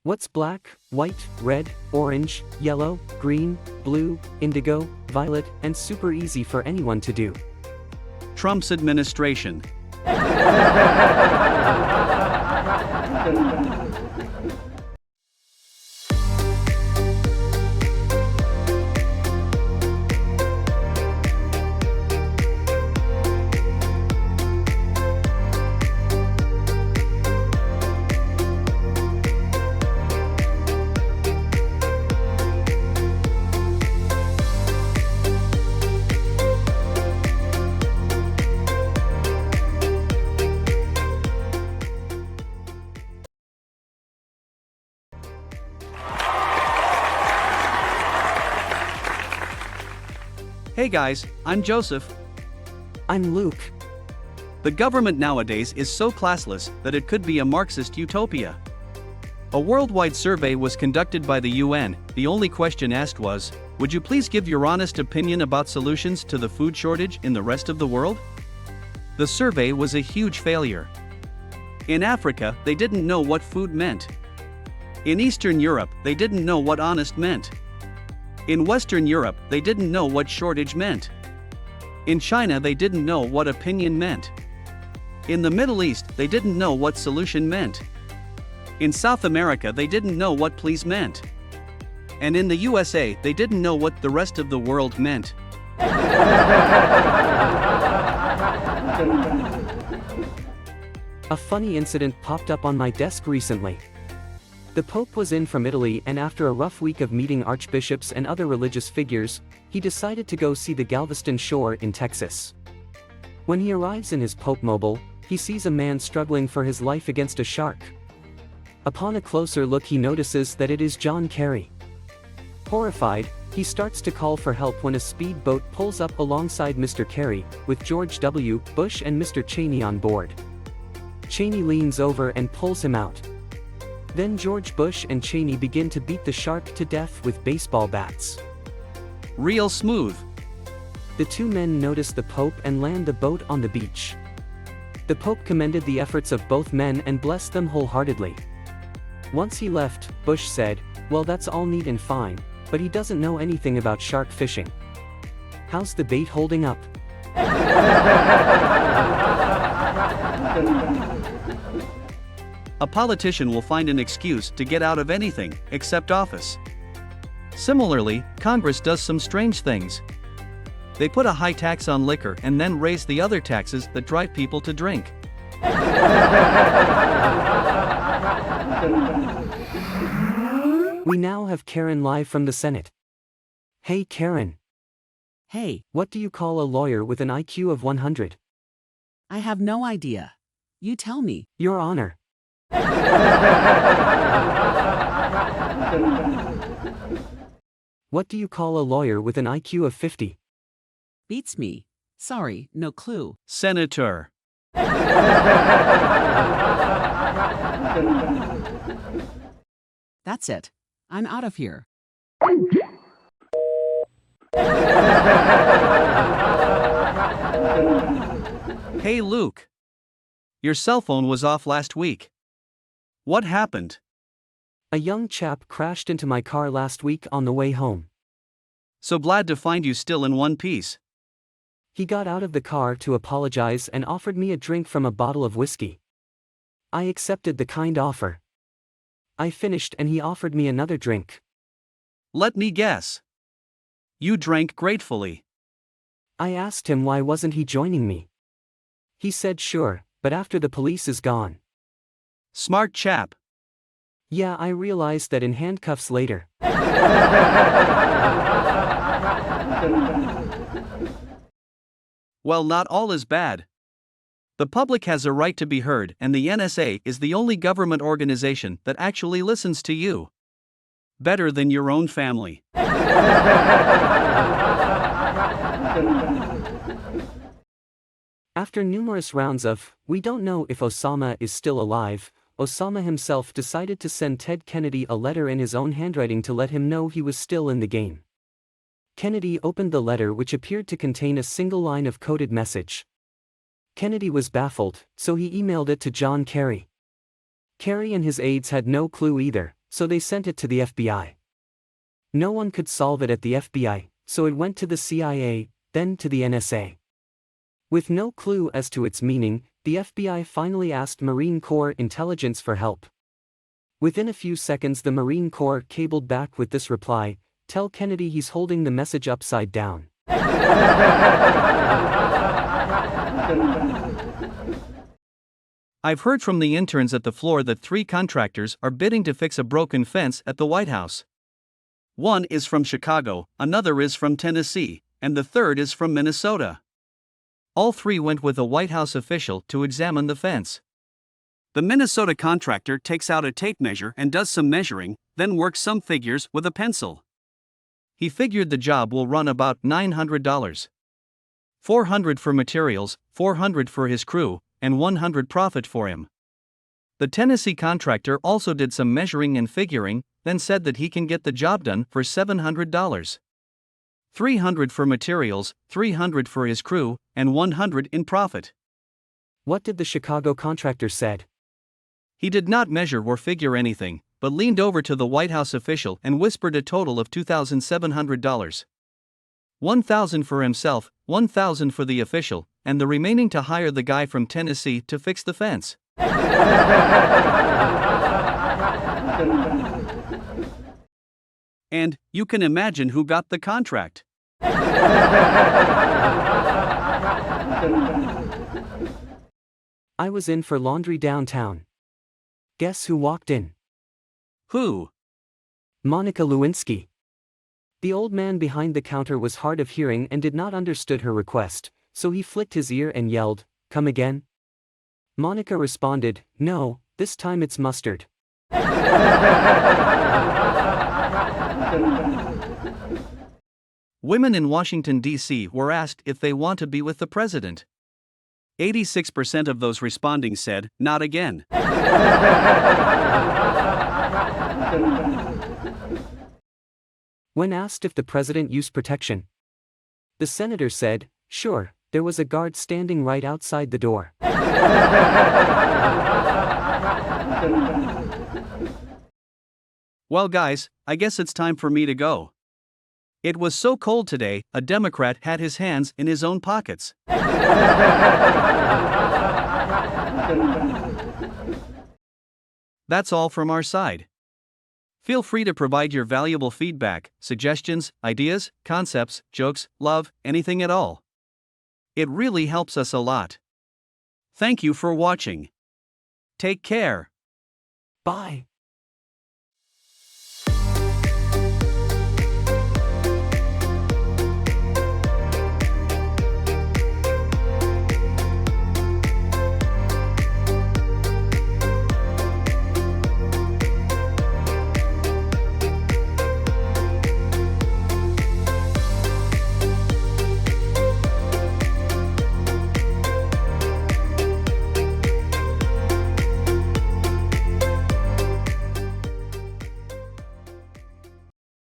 What's black, white, red, orange, yellow, green, blue, indigo, violet, and super easy for anyone to do? Trump's administration. Hey guys, I'm Joseph. I'm Luke. The government nowadays is so classless that it could be a Marxist utopia. A worldwide survey was conducted by the UN. The only question asked was, would you please give your honest opinion about solutions to the food shortage in the rest of the world? The survey was a huge failure. In Africa, they didn't know what food meant. In Eastern Europe, they didn't know what honest meant. In Western Europe, they didn't know what shortage meant. In China, they didn't know what opinion meant. In the Middle East, they didn't know what solution meant. In South America, they didn't know what please meant. And in the USA, they didn't know what the rest of the world meant. A funny incident popped up on my desk recently. The Pope was in from Italy, and after a rough week of meeting archbishops and other religious figures, he decided to go see the Galveston shore in Texas. When he arrives in his Pope mobile, he sees a man struggling for his life against a shark. Upon a closer look, he notices that it is John Kerry. Horrified, he starts to call for help when a speedboat pulls up alongside Mr. Kerry, with George W. Bush and Mr. Cheney on board. Cheney leans over and pulls him out. Then George Bush and Cheney begin to beat the shark to death with baseball bats. Real smooth. The two men notice the Pope and land the boat on the beach. The Pope commended the efforts of both men and blessed them wholeheartedly. Once he left, Bush said, "Well, that's all neat and fine, but he doesn't know anything about shark fishing. How's the bait holding up?" A politician will find an excuse to get out of anything, except office. Similarly, Congress does some strange things. They put a high tax on liquor and then raise the other taxes that drive people to drink. We now have Karen live from the Senate. Hey Karen. Hey, What do you call a lawyer with an IQ of 100? I have no idea. You tell me. Your Honor. What do you call a lawyer with an IQ of 50? Beats me. Sorry, no clue. Senator. That's it. I'm out of here. Hey Luke. Your cell phone was off last week. What happened? A young chap crashed into my car last week on the way home. So glad to find you still in one piece. He got out of the car to apologize and offered me a drink from a bottle of whiskey. I accepted the kind offer. I finished and he offered me another drink. Let me guess. You drank gratefully. I asked him why wasn't he joining me. He said sure, but after the police is gone. Smart chap. Yeah, I realized that in handcuffs later. Well, not all is bad. The public has a right to be heard, and the NSA is the only government organization that actually listens to you. Better than your own family. After numerous rounds of, "We don't know if Osama is still alive," Osama himself decided to send Ted Kennedy a letter in his own handwriting to let him know he was still in the game. Kennedy opened the letter, which appeared to contain a single line of coded message. Kennedy was baffled, so he emailed it to John Kerry. Kerry and his aides had no clue either, So they sent it to the FBI. No one could solve it at the FBI, so it went to the CIA, then to the NSA. With no clue as to its meaning, the FBI finally asked Marine Corps intelligence for help. Within a few seconds the Marine Corps cabled back with this reply, "Tell Kennedy he's holding the message upside down." I've heard from the interns at the floor that 3 contractors are bidding to fix a broken fence at the White House. One is from Chicago, another is from Tennessee, and the third is from Minnesota. All 3 went with a White House official to examine the fence. The Minnesota contractor takes out a tape measure and does some measuring, then works some figures with a pencil. He figured the job will run about $900. $400 for materials, $400 for his crew, and $100 profit for him. The Tennessee contractor also did some measuring and figuring, then said that he can get the job done for $700. $300 for materials, $300 for his crew, and $100 in profit. What did the Chicago contractor said? He did not measure or figure anything, but leaned over to the White House official and whispered a total of $2,700. $1,000 for himself, $1,000 for the official, and the remaining to hire the guy from Tennessee to fix the fence. And you can imagine who got the contract. I was in for laundry downtown. Guess who walked in? Who? Monica Lewinsky. The old man behind the counter was hard of hearing and did not understood her request, so he flicked his ear and yelled, "Come again?" Monica responded, "No, this time it's mustard." Women in Washington, D.C. were asked if they want to be with the president. 86% of those responding said, "Not again." When asked if the president used protection, the senator said, "Sure, there was a guard standing right outside the door." Well, guys, I guess it's time for me to go. It was so cold today, a Democrat had his hands in his own pockets. That's all from our side. Feel free to provide your valuable feedback, suggestions, ideas, concepts, jokes, love, anything at all. It really helps us a lot. Thank you for watching. Take care. Bye.